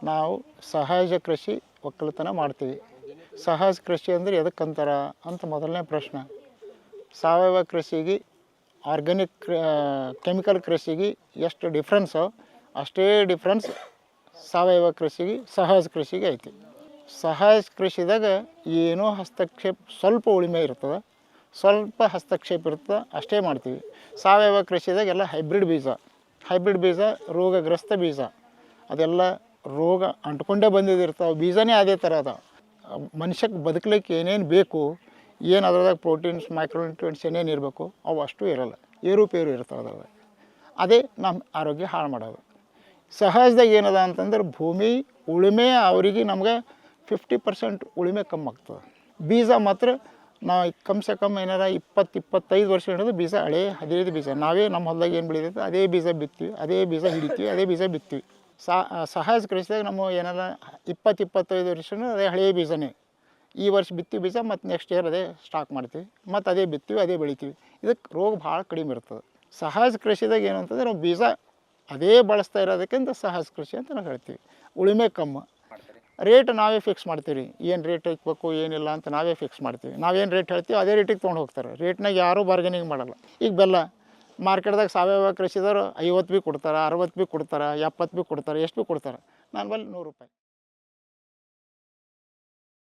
ನಾವು ಸಹಜ ಕೃಷಿ ಒಕ್ಕಲತನ ಮಾಡ್ತೀವಿ. ಸಹಜ ಕೃಷಿ ಅಂದರೆ ಎದಕ್ಕಂತಾರ ಅಂತ ಮೊದಲನೇ ಪ್ರಶ್ನೆ. ಸಾವಯವ ಕೃಷಿಗೆ ಆರ್ಗ್ಯಾನಿಕ್ ಕೆಮಿಕಲ್ ಕೃಷಿಗೆ ಎಷ್ಟು ಡಿಫ್ರೆನ್ಸೋ ಅಷ್ಟೇ ಡಿಫ್ರೆನ್ಸ್ ಸಾವಯವ ಕೃಷಿಗೆ ಸಹಜ ಕೃಷಿಗೆ ಐತಿ. ಸಹಜ ಕೃಷಿದಾಗ ಏನೋ ಹಸ್ತಕ್ಷೇಪ ಸ್ವಲ್ಪ ಉಳಿಮೆ ಇರ್ತದೆ, ಸ್ವಲ್ಪ ಹಸ್ತಕ್ಷೇಪ ಇರ್ತದೆ, ಅಷ್ಟೇ ಮಾಡ್ತೀವಿ. ಸಾವಯವ ಕೃಷಿದಾಗ ಎಲ್ಲ ಹೈಬ್ರಿಡ್ ಬೀಜ ರೋಗಗ್ರಸ್ತ ಬೀಜ, ಅದೆಲ್ಲ ರೋಗ ಅಂಟ್ಕೊಂಡೇ ಬಂದಿದ್ದಿರ್ತಾವೆ. ಬೀಜನೇ ಅದೇ ಥರ ಅದ. ಮನುಷ್ಯಕ್ಕೆ ಬದುಕಲಿಕ್ಕೆ ಏನೇನು ಬೇಕು, ಏನು ಅದ್ರದಾಗ ಪ್ರೋಟೀನ್ಸ್ ಮೈಕ್ರೋನ್ಯೂಟ್ರಿಯೆಂಟ್ಸ್ ಏನೇನು ಇರಬೇಕು ಅವು ಅಷ್ಟು ಇರೋಲ್ಲ, ಏರುಪೇರು ಇರ್ತವೆ ಅದ್ರದಾಗ. ಅದೇ ನಮ್ಮ ಆರೋಗ್ಯ ಹಾಳು ಮಾಡೋದು. ಸಹಜದಾಗ ಏನದ ಅಂತಂದ್ರೆ ಭೂಮಿ ಉಳುಮೆ ಅವರಿಗೆ ನಮ್ಗೆ 50% ಉಳುಮೆ ಕಮ್ಮಿ ಆಗ್ತದೆ. ಬೀಜ ಮಾತ್ರ ನಾವು ಕಮ್ಸೆ ಕಮ್ಮಿ ಏನಾರ 20-25 ವರ್ಷ ಹಿಡಿದು ಬೀಜ ಹಳೇ ಹದಿನೈದು ಬೀಜ ನಾವೇ ನಮ್ಮ ಹೊಲದಾಗ ಏನು ಬೆಳೀತೈತೆ ಅದೇ ಬೀಜ ಬಿತ್ತೀವಿ, ಅದೇ ಬೀಜ ಹಿಡಿತೀವಿ, ಅದೇ ಬೀಜ ಬಿತ್ತೀವಿ. ಸಹಜ ಕೃಷಿದಾಗ ನಮ್ಮ ಏನಾರ 20-25 ವರ್ಷನೂ ಅದೇ ಹಳೆಯ ಬೀಜನೇ. ಈ ವರ್ಷ ಬಿತ್ತೀವಿ ಬೀಜ, ಮತ್ತು ನೆಕ್ಸ್ಟ್ ಇಯರ್ ಅದೇ ಸ್ಟಾಕ್ ಮಾಡ್ತೀವಿ, ಮತ್ತು ಅದೇ ಬಿತ್ತೀವಿ, ಅದೇ ಬೆಳಿತೀವಿ. ಇದಕ್ಕೆ ರೋಗ ಭಾಳ ಕಡಿಮೆ ಇರ್ತದೆ. ಸಹಜ ಕೃಷಿದಾಗ ಏನು ಅಂತಂದರೆ ನಾವು ಬೀಜ ಅದೇ ಬಳಸ್ತಾ ಇರೋದಕ್ಕಿಂತ ಸಹಜ ಕೃಷಿ ಅಂತ ನಾವು ಹೇಳ್ತೀವಿ. ಉಳುಮೆ ಕಮ್ಮಿ, ರೇಟ್ ನಾವೇ ಫಿಕ್ಸ್ ಮಾಡ್ತೀವಿ ರೀ. ಏನು ರೇಟ್ ಇಕ್ಬೇಕು ಏನಿಲ್ಲ ಅಂತ ನಾವೇ ಫಿಕ್ಸ್ ಮಾಡ್ತೀವಿ. ನಾವೇನು ರೇಟ್ ಹೇಳ್ತೀವಿ ಅದೇ ರೇಟಿಗೆ ತೊಗೊಂಡು ಹೋಗ್ತಾರೆ. ರೇಟ್ನಾಗ ಯಾರೂ ಬಾರ್ಗೇನಿಂಗ್ ಮಾಡಲ್ಲ. ಈಗ ಬೆಲ್ಲ ಮಾರ್ಕೆಟ್ದಾಗ ಸಾವಯವ ಕೃಷಿದವರು 50 ಭೀ ಕೊಡ್ತಾರೆ, 60 ಭೀ ಕೊಡ್ತಾರೆ, 70 ಭೀ ಕೊಡ್ತಾರೆ, ಎಷ್ಟು ಭೀ ಕೊಡ್ತಾರೆ. ನಾನು ಬಲ್ಲಿ 100 ರೂಪಾಯಿ.